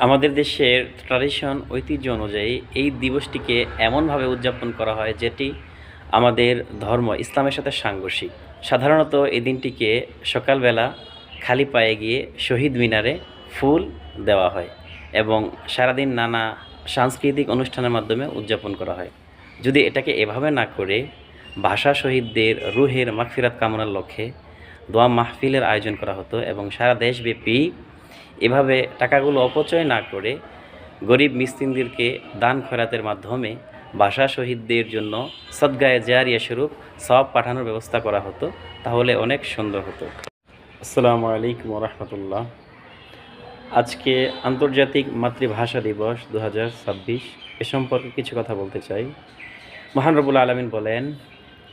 আমাদের দেশের ট্র্যাডিশন ঐতিহ্য অনুযায়ী এই দিবসটিকে এমনভাবে উদযাপন করা হয় যেটি আমাদের ধর্ম ইসলামের সাথে সাংঘর্ষিক। সাধারণত এই দিনটিকে সকালবেলা খালি পায়ে গিয়ে শহীদ মিনারে ফুল দেওয়া হয় এবং সারাদিন নানা সাংস্কৃতিক অনুষ্ঠানের মাধ্যমে উদযাপন করা হয়। যদি এটাকে এভাবে না করে ভাষা শহীদদের রুহের মাগফিরাত কামনার লক্ষ্যে দোয়া মাহফিলের আয়োজন করা হতো এবং সারা দেশব্যাপী এভাবে টাকাগুলো অপচয় না করে গরিব মিসকিনদেরকে দান খয়রাতের মাধ্যমে ভাষা শহীদদের জন্য সদগায়ে জারিয়া স্বরূপ সওয়াব পাঠানোর ব্যবস্থা করা হতো, তাহলে অনেক সুন্দর হতো। আসসালামু আলাইকুম রহমতুল্লাহ। আজকে আন্তর্জাতিক মাতৃভাষা দিবস 2026, এ সম্পর্কে কিছু কথা বলতে চাই। মহান রব্বুল আলামিন বলেন,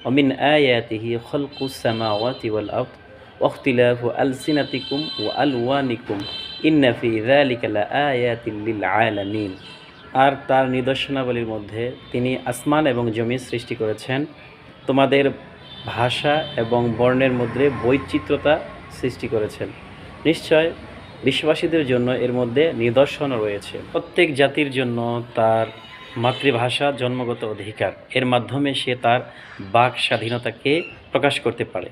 অমিন আয়াতিহি খলকুস সামাওয়াতি ওয়াল আরদ ওয়াখতিলাফু আলসিনাতিকুম ওয়া আলওয়ানিকুম ইন্না ফি যালিকা লাআয়াতিন লিল আলামিন। আর তার নিদর্শনাবলীর মধ্যে তিনি আসমান এবং জমিন সৃষ্টি করেছেন, তোমাদের ভাষা এবং বর্ণের মধ্যে বৈচিত্র্যতা সৃষ্টি করেছেন। নিশ্চয় বিশ্ববাসীদের জন্য এর মধ্যে নিদর্শন রয়েছে। প্রত্যেক জাতির জন্য তার মাতৃভাষা জন্মগত অধিকার, এর মাধ্যমে সে তার বাক স্বাধীনতাকে প্রকাশ করতে পারে।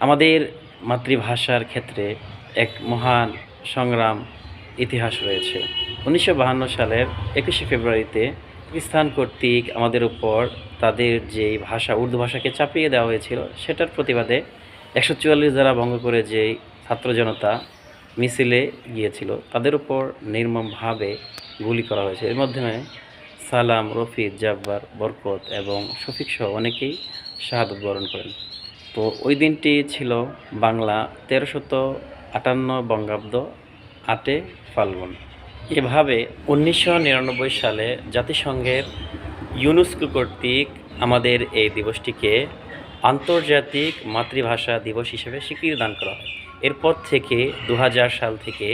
আমাদের মাতৃভাষার ক্ষেত্রে এক মহান সংগ্রাম ইতিহাস রয়েছে। 1952 সালের 21শে ফেব্রুয়ারিতে পাকিস্তান কর্তৃক আমাদের উপর তাদের যে ভাষা উর্দু ভাষাকে চাপিয়ে দেওয়া হয়েছিল, সেটার প্রতিবাদে 144 ধারা ভঙ্গ করে যেই ছাত্র জনতা মিছিলে গিয়েছিল, তাদের উপর নির্মমভাবে গুলি করা হয়েছে। এর মাধ্যমে সালাম, রফিক, জাব্বার, বরকত এবং শফিক সহ অনেকেই শাহাদত বরণ করেন। তো ওই দিনটি ছিল বাংলা 1358 বঙ্গাব্দ 8 ফাল্গুন। এভাবে 1999 সালে জাতিসংঘের ইউনেস্কো কর্তৃক আমাদের এই দিবসটিকে আন্তর্জাতিক মাতৃভাষা দিবস হিসেবে স্বীকৃতি দান করা হয়। এরপর থেকে 2000 সাল থেকে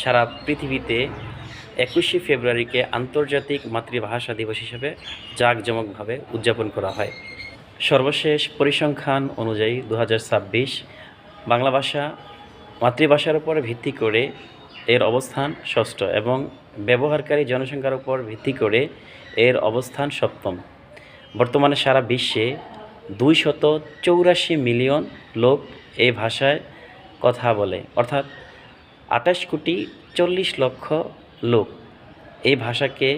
সারা পৃথিবীতে 21শে ফেব্রুয়ারিকে আন্তর্জাতিক মাতৃভাষা দিবস হিসেবে জাঁকজমকভাবে উদযাপন করা হয়। সর্বশেষ পরিসংখ্যান অনুযায়ী 2026 বাংলা ভাষা মাতৃভাষার উপর ভিত্তি করে এর অবস্থান ষষ্ঠ এবং ব্যবহারকারী জনসংখ্যার উপর ভিত্তি করে এর অবস্থান সপ্তম। বর্তমানে সারা বিশ্বে 284 মিলিয়ন লোক এই ভাষায় কথা বলে, অর্থাৎ 28,40,00,000 লোক এই ভাষাকে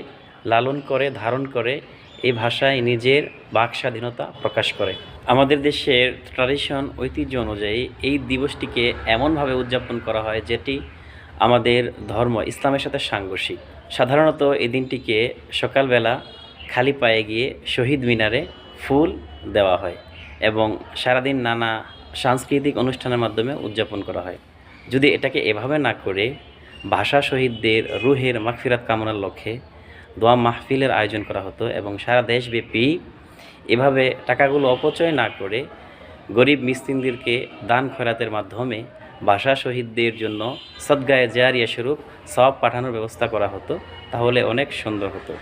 লালন করে, ধারণ করে, এই ভাষায় নিজের বাক স্বাধীনতা প্রকাশ করে। আমাদের দেশের ট্র্যাডিশন ঐতিহ্য অনুযায়ী এই দিবসটিকে এমনভাবে উদযাপন করা হয় যেটি আমাদের ধর্ম ইসলামের সাথে সাংঘর্ষিক। সাধারণত এই দিনটিকে সকালবেলা খালি পায়ে গিয়ে শহীদ মিনারে ফুল দেওয়া হয় এবং সারাদিন নানা সাংস্কৃতিক অনুষ্ঠানের মাধ্যমে উদযাপন করা হয়। যদি এটাকে এভাবে না করে ভাষা শহীদদের রুহের মাগফিরাত কামনার লক্ষ্যে দোয়া মাহফিলের আয়োজন করা হতো এবং সারা দেশব্যাপী এভাবে টাকাগুলো অপচয় না করে গরিব মিসকিনদেরকে দান খয়রাতের মাধ্যমে ভাষা শহীদদের জন্য সদগায়ে জারিয়া স্বরূপ সওয়াব পাঠানোর ব্যবস্থা করা হতো, তাহলে অনেক সুন্দর হতো।